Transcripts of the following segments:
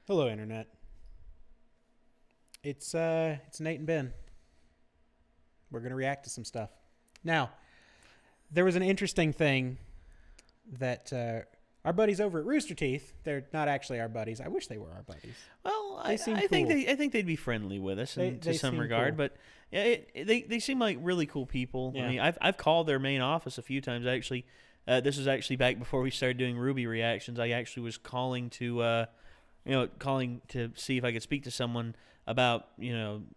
Hello, Internet. It's Nate and Ben. We're going to react to some stuff. Now, there was an interesting thing that our buddies over at Rooster Teeth, they're not actually our buddies. I wish they were our buddies. Well, They I seem think cool. I think they'd be friendly with us They to some seem regard, cool. but yeah, they seem like really cool people. Yeah. I mean, I've called their main office a few times. Actually, this was actually back before we started doing Ruby reactions. I actually was calling to see if I could speak to someone about,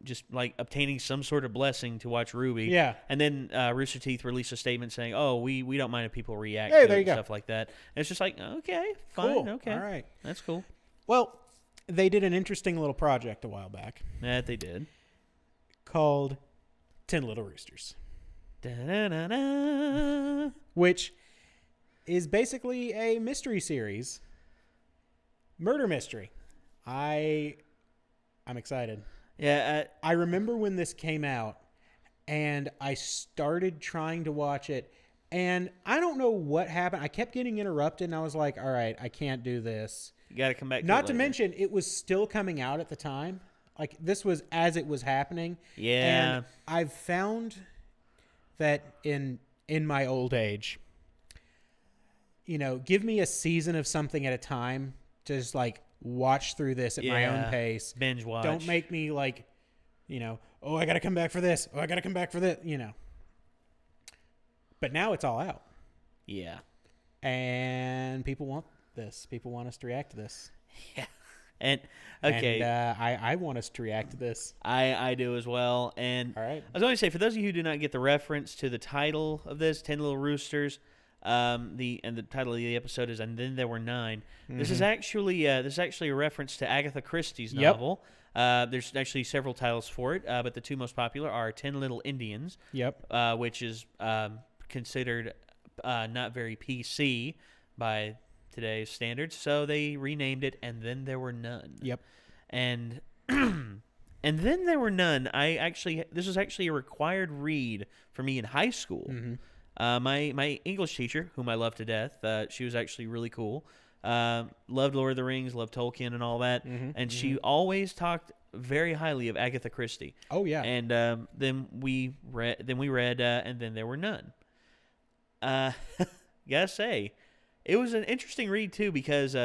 just like obtaining some sort of blessing to watch Ruby. Yeah. And then Rooster Teeth released a statement saying, "Oh, we don't mind if people react Hey, to there it you and go. stuff like that." And it's just like, okay, fine, Cool. okay, All right. that's cool. Well, they did an interesting little project a while back That they did. called 10 Little Roosters, Da-da-da-da. which is basically a mystery series. Murder mystery. I'm excited. Yeah, I remember when this came out, and I started trying to watch it, and I don't know what happened. I kept getting interrupted, and I was like, all right, I can't do this. you got to come back. Not to later. mention, it was still coming out at the time. Like, this was as it was happening. Yeah. And I've found that in my old age, give me a season of something at a time to just, like, watch through this at my own pace. Binge watch. Don't make me like, oh, I got to come back for this. Oh, I got to come back for this, But now it's all out. Yeah. And people want this. People want us to react to this. Yeah. And okay, And, I want us to react to this. I do as well. And All right. I was going to say, for those of you who do not get the reference to the title of this, 10 Little Roosters, the title of the episode is "And Then There Were Nine." Mm-hmm. This is actually a reference to Agatha Christie's Yep. novel. There's actually several titles for it, but the two most popular are 10 Little Indians, Yep. which is considered not very PC by today's standards, so they renamed it "And Then There Were None." Yep. And and then there were none. This was actually a required read for me in high school. Mm-hmm. My English teacher, whom I love to death, she was actually really cool. Loved Lord of the Rings, loved Tolkien and all that, and she always talked very highly of Agatha Christie. Oh, yeah. And then we read, "And Then There Were None." Gotta say, it was an interesting read too, because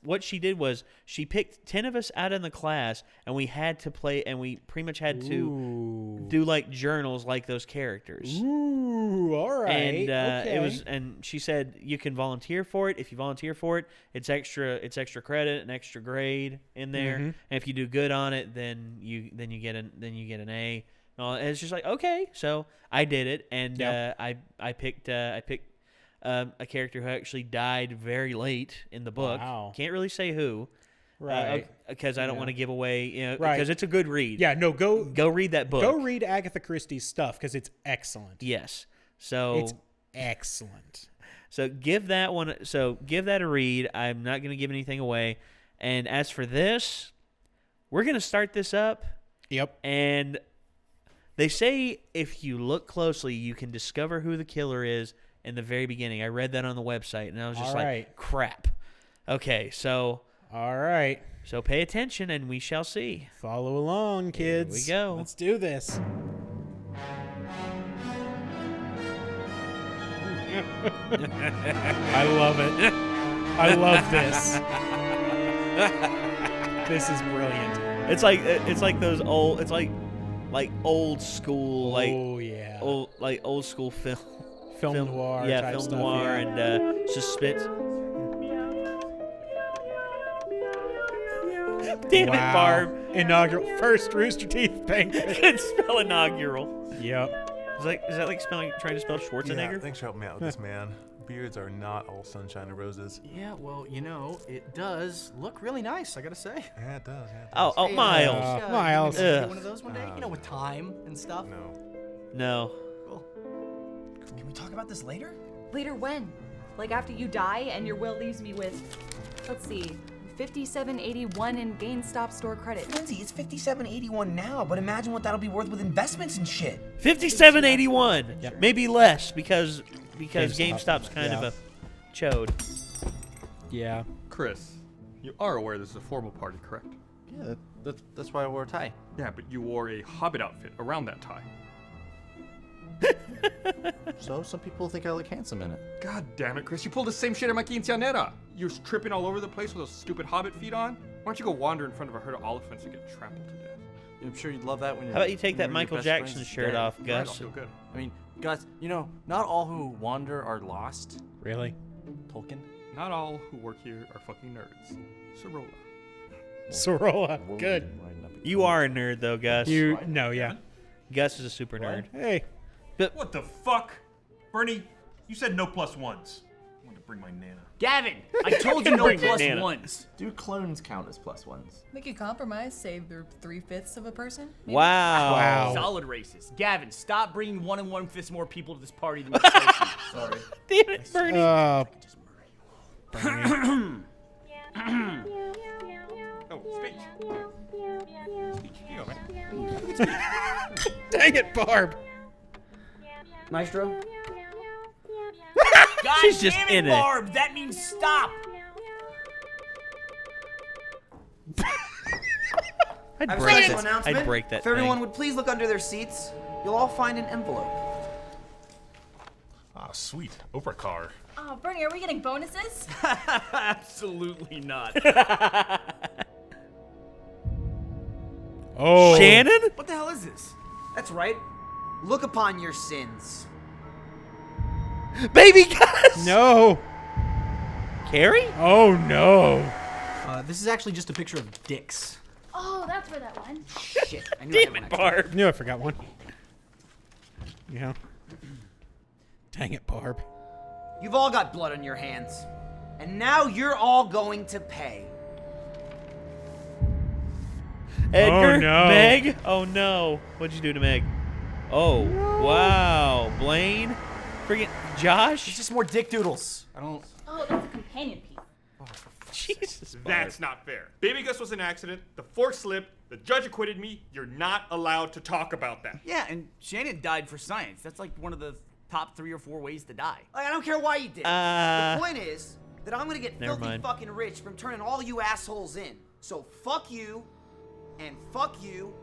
what she did was she picked 10 of us out in the class, and we had to play, and we pretty much had to do like journals like those characters. Ooh, all right. And okay. it was, and she said you can volunteer for it. If you volunteer for it, it's extra credit, an extra grade in there. Mhm. And if you do good on it, then you get an A. And it's just like, okay, so I did it, and Yep. I picked a character who actually died very late in the book. Wow. Can't really say who, Right. because I don't Yeah. want to give away, Right. because it's a good read. Yeah, no, go Go read that book. Go read Agatha Christie's stuff, because it's excellent. Yes. So It's excellent. So give that a read. I'm not going to give anything away. And as for this, we're going to start this up. Yep. And they say if you look closely, you can discover who the killer is in the very beginning. I read that on the website, and I was just All like, right. crap. Okay, so All right. pay attention, and we shall see. Follow along, kids. we go. Let's do this. I love it. I love this. This is brilliant. It's like those old. It's like old school, Oh, yeah. old school film. Film noir Yeah, type film stuff, noir yeah. and suspense. Damn it, Barb. Inaugural first Rooster Teeth banquet. Can't spell inaugural. Yep. Is that like trying to spell Yeah, Schwarzenegger? thanks for helping me out with this, man. Beards are not all sunshine and roses. Yeah, well, it does look really nice, I gotta say. Yeah, it does. Yeah, it does. Oh, Hey, Miles. Miles. you think Ugh. one of those one day, with time and stuff. No. No. Cool. Can we talk about this later? Later when? Like after you die and your will leaves me with, let's see, 5781 in GameStop store credit. Lindsay, it's 5781 now, but imagine what that'll be worth with investments and shit. 5781. Yep. Maybe less because GameStop, GameStop's kind of yeah. a chode. Yeah. Chris, You are aware this is a formal party, correct? Yeah, that's why I wore a tie. Yeah, but you wore a hobbit outfit around that tie. So some people think I look handsome in it. God damn it, Chris. You pulled the same shit at my quinceanera. You're tripping all over the place with those stupid hobbit feet on. Why don't you go wander in front of a herd of elephants and get trampled to death? I'm sure you'd love that when you're. How about you take that when your Michael best Jackson friend's shirt dead. off, Right, I'll Gus? feel good. I mean, Gus, you know, not all who wander are lost. Really? Tolkien. Not all who work here are fucking nerds. Sorolla. Sorolla. Whoa, Good. riding up a You are a nerd, though, Gus. You no, yeah. Gus is a super nerd. Hey, What the fuck? Bernie, you said no +1s. I wanted to bring my Nana. Gavin, I told you no Bring the plus Nana. ones. Do clones count as +1s? Make a compromise, save the 3/5 of a person. maybe? Wow. Wow. Solid racist. Gavin, stop bringing 1 1/5 more people to this party than we're supposed to. Sorry. Damn it, Bernie. Oh, speech. Speech. You know, man. dang it, Barb. Maestro? God She's just damn in it. Barb, that means stop. I'd I have a break special that. announcement. I'd break that If everyone thing. would please look under their seats, you'll all find an envelope. Ah, sweet. Oprah car. Oh, Bernie, are we getting bonuses? Absolutely not. Oh, Shannon? What the hell is this? That's right. Look upon your sins. Baby Gus! No. Carrie? Oh no. This is actually just a picture of dicks. Oh, that's where that went. Shit, I knew I had Damn one it, extra. Barb. Knew I forgot one. Yeah. Dang it, Barb. You've all got blood on your hands. And now you're all going to pay. Edgar? no. Meg? Oh no. What'd you do to Meg? Oh, wow. Blaine? Friggin' It's Josh? just more dick doodles. I don't. Oh, that's a companion piece. Jesus. Barb. That's not fair. Baby Gus was an accident. The fork slipped. The judge acquitted me. You're not allowed to talk about that. Yeah, and Shannon died for science. That's like one of the top 3 or 4 ways to die. Like, I don't care why you did it. The point is that I'm gonna get Never filthy mind. fucking rich from turning all you assholes in. So fuck you, and fuck you,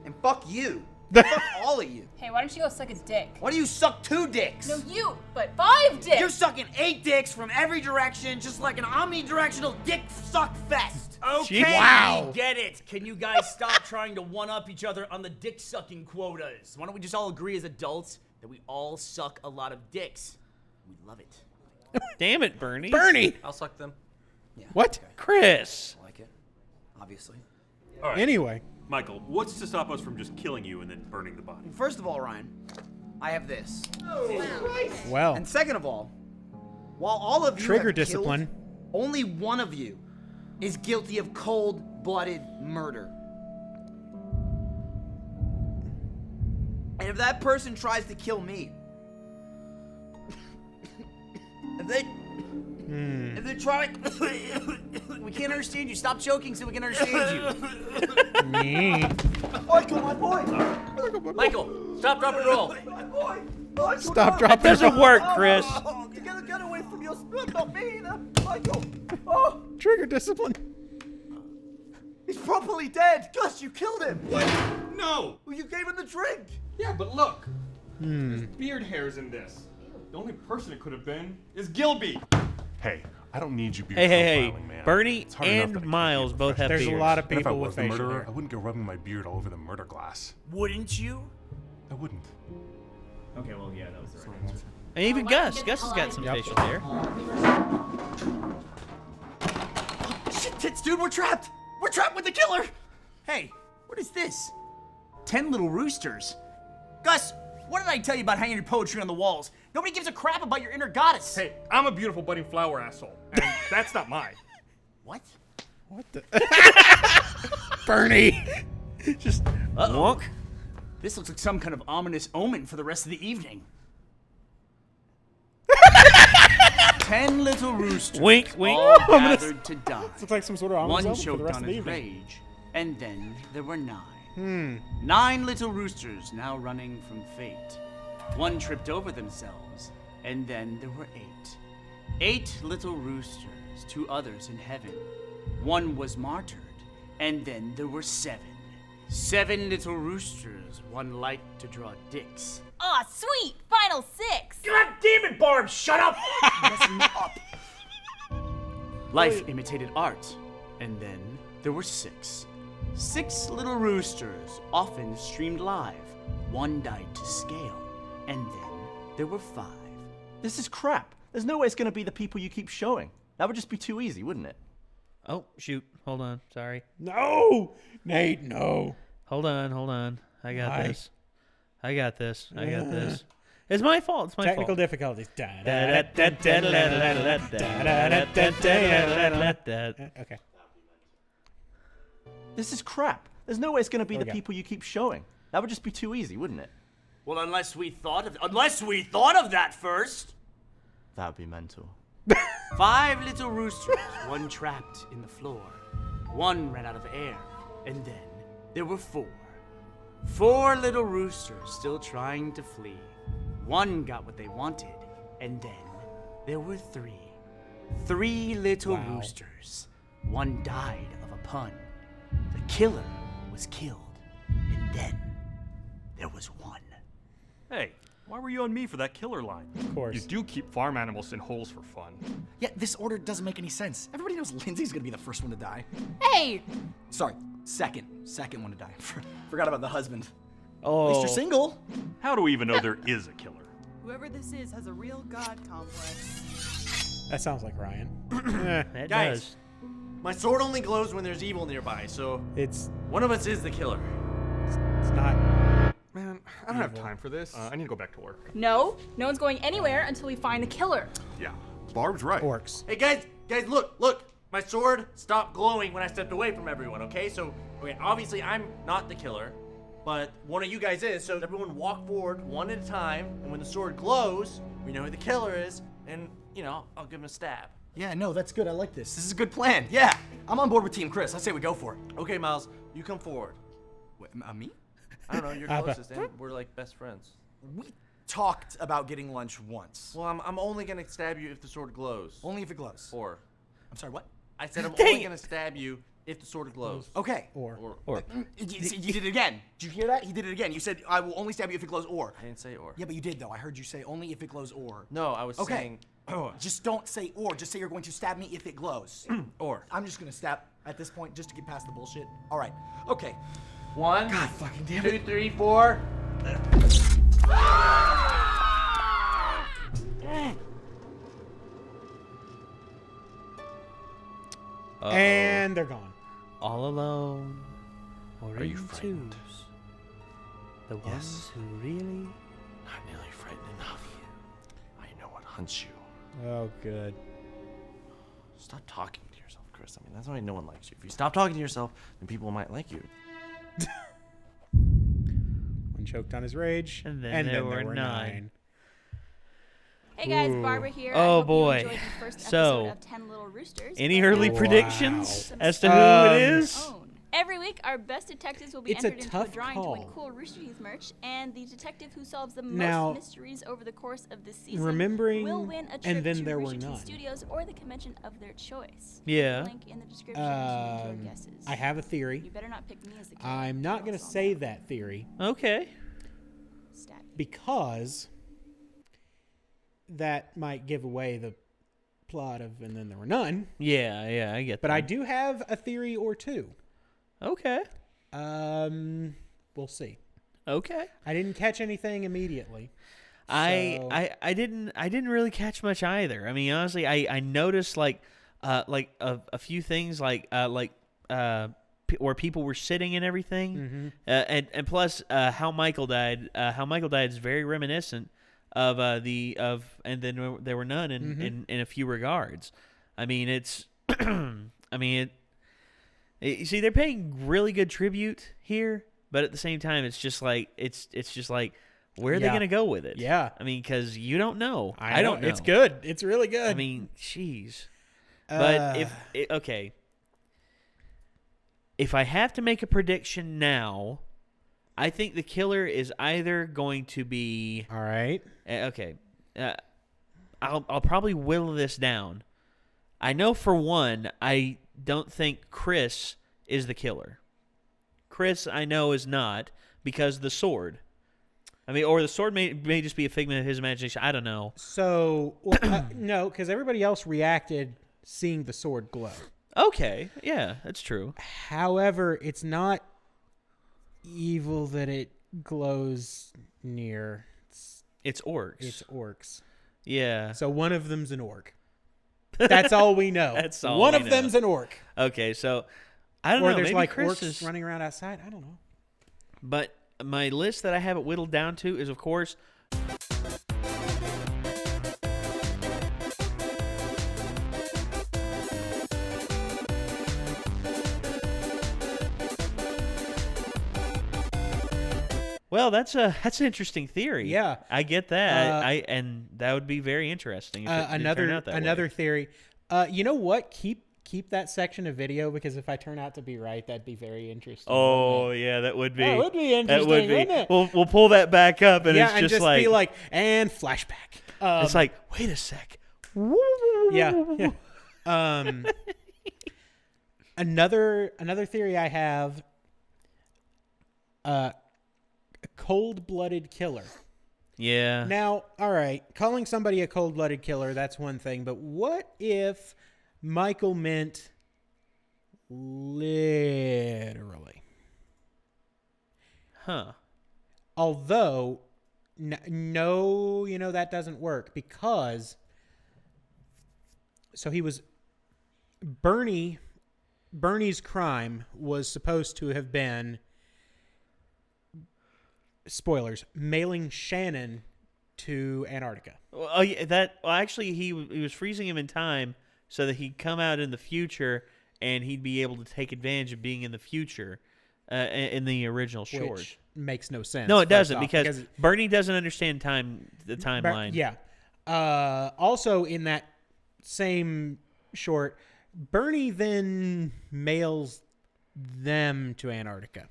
and fuck you. Fuck all of you. Hey, why don't you go suck a dick? Why do you suck 2 dicks? No, you, but 5 dicks. You're sucking 8 dicks from every direction, just like an omnidirectional dick suck fest. Okay, Wow. we get it. Can you guys stop trying to one-up each other on the dick-sucking quotas? Why don't we just all agree as adults that we all suck a lot of dicks? We love it. Damn it, Bernie. Bernie. I'll suck them. What? Chris. I like it, obviously. All right. Anyway. Michael, what's to stop us from just killing you and then burning the body? First of all, Ryan, I have this. Well. And second of all, while all of you Trigger have discipline. killed, only one of you is guilty of cold-blooded murder. And if that person tries to kill me, if they try to, We can't understand you. Stop joking so we can understand you. Me. Michael, my boy, Michael, stop, drop, and roll. my boy, Michael, Stop, no. drop, Doesn't work, Chris. Oh, you gotta get away from your not me, Michael. Oh, Trigger discipline. he's probably dead. Gus, you killed him. What? No. Well, you gave him the drink. Yeah, but look. There's beard hairs in this. The only person it could have been is Gilby. Hey, I don't need you beard Hey, profiling, man. Bernie It's hard enough and that I can't Miles be a both have There's beards. a lot of And if I people was with the facial murderer, hair. I wouldn't go rubbing my beard all over the murder glass. Wouldn't you? I wouldn't. Okay, well, yeah, that was the right answer. And even Oh, Gus. get Gus the has hell got out some of facial hair. Shit, tits, dude, we're trapped. We're trapped with the killer. Hey, what is this? 10 little roosters. Gus, what did I tell you about hanging your poetry on the walls? Nobody gives a crap about your inner goddess. Hey, I'm a beautiful budding flower asshole, and that's not mine. What? What the? Bernie. Just wonk. This looks like some kind of ominous omen for the rest of the evening. 10 little roosters. Wink, wink. All gathered to die. Looks like some sort of ominous One omen for the choked rest on of the his evening. rage, and then there were 9. 9 little roosters now running from fate. One tripped over themselves, and then there were 8. 8 little roosters, 2 others in heaven. one was martyred, and then there were 7. 7 little roosters, one liked to draw dicks. Aw, sweet! Final 6! God damn it, Barb, shut up! Messing me up. Life imitated art, and then there were 6. 6 little roosters, often streamed live. One died to scale, and then there were 5. This is crap. There's no way it's gonna be the people you keep showing. That would just be too easy, wouldn't it? Oh, shoot. Hold on. Sorry. No, Nate, no. Hold on. I got Why? this. It's my fault. It's my Technical fault. difficulties. Okay. This is crap. There's no way it's gonna be What the we got? people you keep showing. That would just be too easy, wouldn't it? Well, unless we thought of that first. That would be mental. 5 little roosters, one trapped in the floor. One ran out of air, and then there were 4. 4 little roosters still trying to flee. One got what they wanted, and then there were 3. 3 little roosters. One died of a pun. The killer was killed, and then there was 1. Hey, why were you on me for that killer line? Of course. You do keep farm animals in holes for fun. Yeah, this order doesn't make any sense. Everybody knows Lindsay's gonna be the first one to die. Hey! Sorry, second one to die. Forgot about the husband. Oh. At least you're single. How do we even know there is a killer? Whoever this is has a real god complex. That sounds like Ryan. That Guys. does. My sword only glows when there's evil nearby, so It's one of us is the killer. not. Man, I don't have time for this. I need to go back to work. No one's going anywhere until we find the killer. Yeah, Barb's right. Orcs. Hey guys, look. My sword stopped glowing when I stepped away from everyone, okay? So, obviously I'm not the killer, but one of you guys is, so everyone walk forward one at a time, and when the sword glows, we know who the killer is, and, I'll give him a stab. Yeah, no, that's good. I like this. This is a good plan. Yeah, I'm on board with Team Chris. I say we go for it. Okay, Miles, you come forward. Wait, me? I don't know, you're closest, and we're like best friends. We talked about getting lunch once. Well, I'm only gonna stab you if the sword glows. Only if it glows. Or. I'm sorry, what? I said I'm Dang only it. gonna stab you if the sword glows. Okay. Or. You did it again. Did you hear that? He did it again. You said, I will only stab you if it glows or. I didn't say or. Yeah, but you did, though. I heard you say only if it glows or. No, I was Okay. saying Just don't say or. Just say you're going to stab me if it glows. or. I'm just going to stab at this point just to get past the bullshit. All right. Okay. 1, God fucking damn 2, it. 3, 4. And they're gone. All alone. Or Are you in frightened? twos. The ones who really. Not nearly frightened enough. I know what hunts you. Oh, good. Stop talking to yourself, Chris. I mean, that's why no one likes you. If you stop talking to yourself, then people might like you. One choked on his rage. And then there were 9. Hey guys, Ooh. Barbara here. Oh, I hope boy. You enjoyed the first So, episode of 10 Little Roosters. Any but early now predictions some as to stuff who Um, it is? own. Every week, our best detectives will be It's a entered into a tough drawing to win call. cool Rooster Teeth merch, and the detective who solves the Now, most mysteries over the course of this season remembering will win a and trip then to there were Rooster Teeth none. Studios or the convention of their choice. Yeah. Link in the description to make your guesses. I have a theory. You better not pick me as the killer. I'm not going to say that theory Okay. Stat. because that might give away the plot of And Then There Were None. Yeah, I get that. But I do have a theory or two. Okay. We'll see. Okay. I didn't catch anything immediately. so- I didn't really catch much either. I mean, honestly, I noticed like a few things where people were sitting and everything, and plus how Michael died. How Michael died is very reminiscent of And Then There Were None in a few regards. I mean, it's you see, they're paying really good tribute here, but at the same time, it's just like where are they Yeah. going to go with it? Yeah. I mean, because you don't know. I don't know. It's good. It's really good. I mean, jeez. But if I have to make a prediction now, I think the killer is either going to be all right. okay. I'll probably whittle this down. I know for one, don't think Chris is the killer. Chris, I know, is not because the sword. I mean, or the sword may just be a figment of his imagination. I don't know. So, no, because everybody else reacted seeing the sword glow. Okay, yeah, that's true. However, it's not evil that it glows near. It's orcs. It's orcs. Yeah. So one of them's an orc. That's all we know. That's all One we of know. them's an orc. Okay, so I don't or know. there's Maybe like Chris orcs is running around outside. I don't know. But my list that I have it whittled down to is, of course, well, that's an interesting theory. Yeah. I get that. And that would be very interesting if it did turn out that another way. theory. You know what? Keep that section of video, because if I turn out to be right, that'd be very interesting. Oh yeah, that would be. That would be interesting, That would be. wouldn't it? We'll pull that back up, and yeah, it's and just like be like, and flashback. it's like, wait a sec. Yeah. Another theory I have. A cold-blooded killer. Yeah. Now, all right, calling somebody a cold-blooded killer, that's one thing, but what if Michael meant literally? Huh. Although, no, that doesn't work, because so he was Bernie's crime was supposed to have been, spoilers, mailing Shannon to Antarctica. Oh, yeah, actually, he was freezing him in time so that he'd come out in the future and he'd be able to take advantage of being in the future in the original short. Which makes no sense. No, it doesn't, off, because Bernie doesn't understand the timeline. Yeah. Also, in that same short, Bernie then mails them to Antarctica.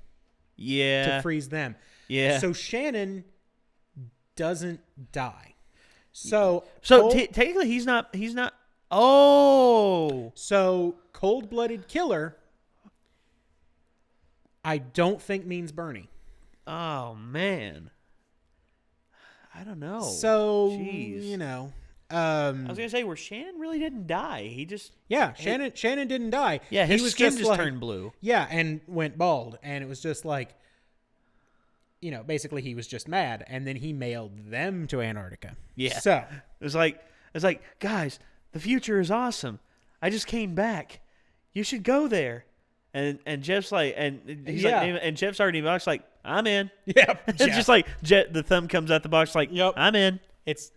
Yeah. To freeze them. Yeah. So Shannon doesn't die. So technically he's not. Oh. So cold-blooded killer, I don't think means Bernie. Oh man. I don't know. So jeez. I was gonna say, where Shannon really didn't die. He just Shannon didn't die. Yeah, his he was skin just like, turned blue. Yeah, and went bald, and it was just like, basically he was just mad, and then he mailed them to Antarctica. Yeah. So it was like, guys, the future is awesome. I just came back. You should go there. And Jeff's like, and he's like, and Jeff's already in the box like, I'm in. Yeah. It's just like the thumb comes out the box like, yep, I'm in. It's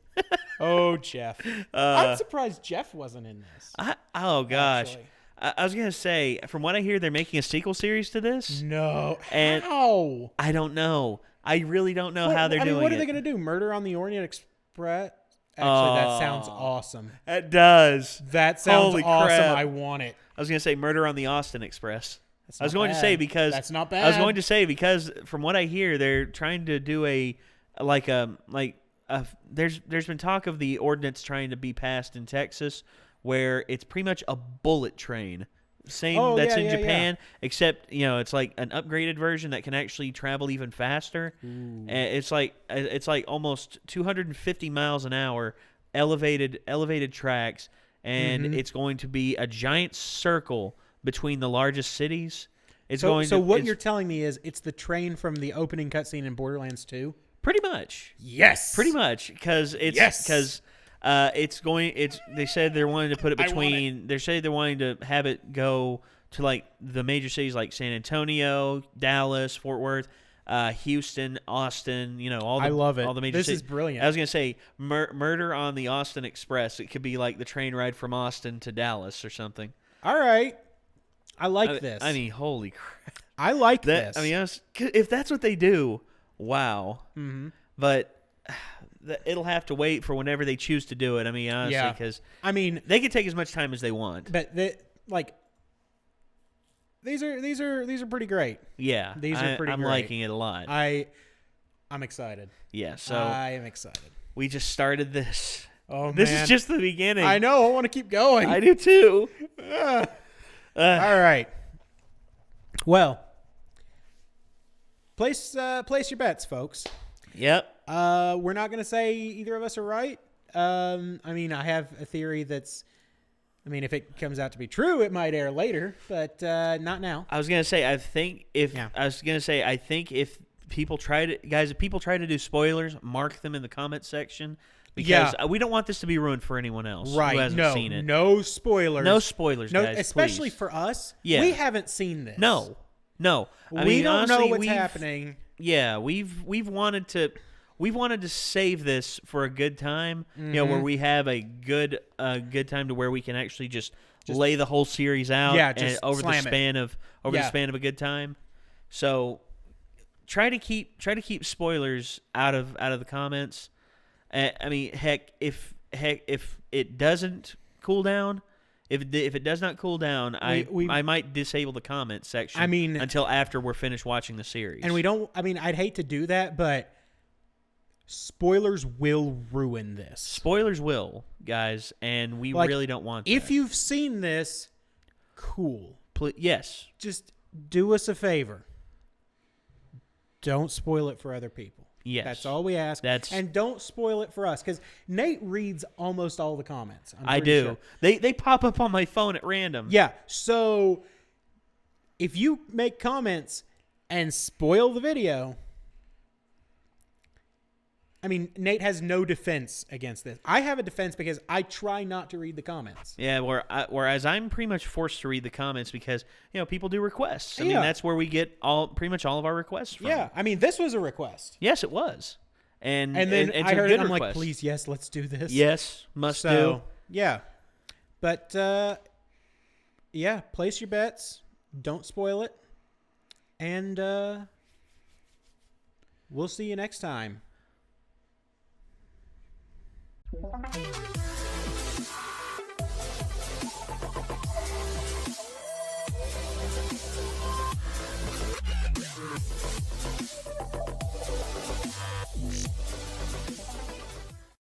Jeff. I'm surprised Jeff wasn't in this. Oh gosh. Actually. I was gonna say, from what I hear, they're making a sequel series to this. No, and how? I don't know. I really don't know how they're doing what it. are they gonna do? Murder on the Orient Express? Actually, that sounds awesome. It does. That sounds Holy awesome. crap. I want it. I was gonna say Murder on the Austin Express. That's I was not going to bad. say because That's not bad. I was going to say because from what I hear, they're trying to do there's been talk of the ordinance trying to be passed in Texas where it's pretty much a bullet train. Same that's in Japan, except it's like an upgraded version that can actually travel even faster. And it's like almost 250 miles an hour, elevated tracks, and it's going to be a giant circle between the largest cities. So what you're telling me is it's the train from the opening cutscene in Borderlands 2? Pretty much. Yes. Pretty much, because they said they're wanting to put it between. They say they're wanting to have it go to like the major cities like San Antonio, Dallas, Fort Worth, Houston, Austin. I love it. All the major This cities. is brilliant. I was gonna say Murder on the Austin Express. It could be like the train ride from Austin to Dallas or something. All right. I like this. I mean, holy crap! I like that. this. I mean, if that's what they do, wow. Mm-hmm. But it'll have to wait for whenever they choose to do it. I mean, honestly, because they can take as much time as they want. But these are pretty great. Yeah, these are pretty. I'm great. liking it a lot. I'm excited. Yeah, so I am excited. We just started this. Oh, this man. is just the beginning. I know. I want to keep going. I do too. All right. Well, place your bets, folks. Yep. We're not going to say either of us are right. I mean, I have a theory that's, I mean, if it comes out to be true, it might air later, but not now. I was gonna say, I think if people try to do spoilers, mark them in the comments section because we don't want this to be ruined for anyone else who hasn't seen it. No spoilers. No spoilers, guys. Especially please. for us. Yeah. We haven't seen this. No. I we mean, don't honestly, know what's happening. Yeah, we've wanted to save this for a good time, Mm-hmm. you know, where we have a good time to where we can actually just lay the whole series out just over the slam span of the span of a good time. So try to keep spoilers out of the comments. I mean, heck, if it doesn't cool down, if it does not cool down, I might disable the comment section. I mean, until after we're finished watching the series. And we don't. I mean, I'd hate to do that, but spoilers will ruin this. Spoilers will, guys, and we really don't want that. If you've seen this, cool. Yes. Just do us a favor. Don't spoil it for other people. Yes. That's all we ask. And don't spoil it for us, because Nate reads almost all the comments. I do. Sure. They pop up on my phone at random. Yeah. So if you make comments and spoil the video, I mean, Nate has no defense against this. I have a defense because I try not to read the comments. Yeah, whereas I'm pretty much forced to read the comments because, you know, people do requests. I mean, that's where we get pretty much all of our requests from. Yeah, I mean, this was a request. Yes, it was. And then it's I heard a it, good I'm request. like, please, yes, let's do this. Yes, must do. Yeah. But, yeah, place your bets. Don't spoil it. And we'll see you next time.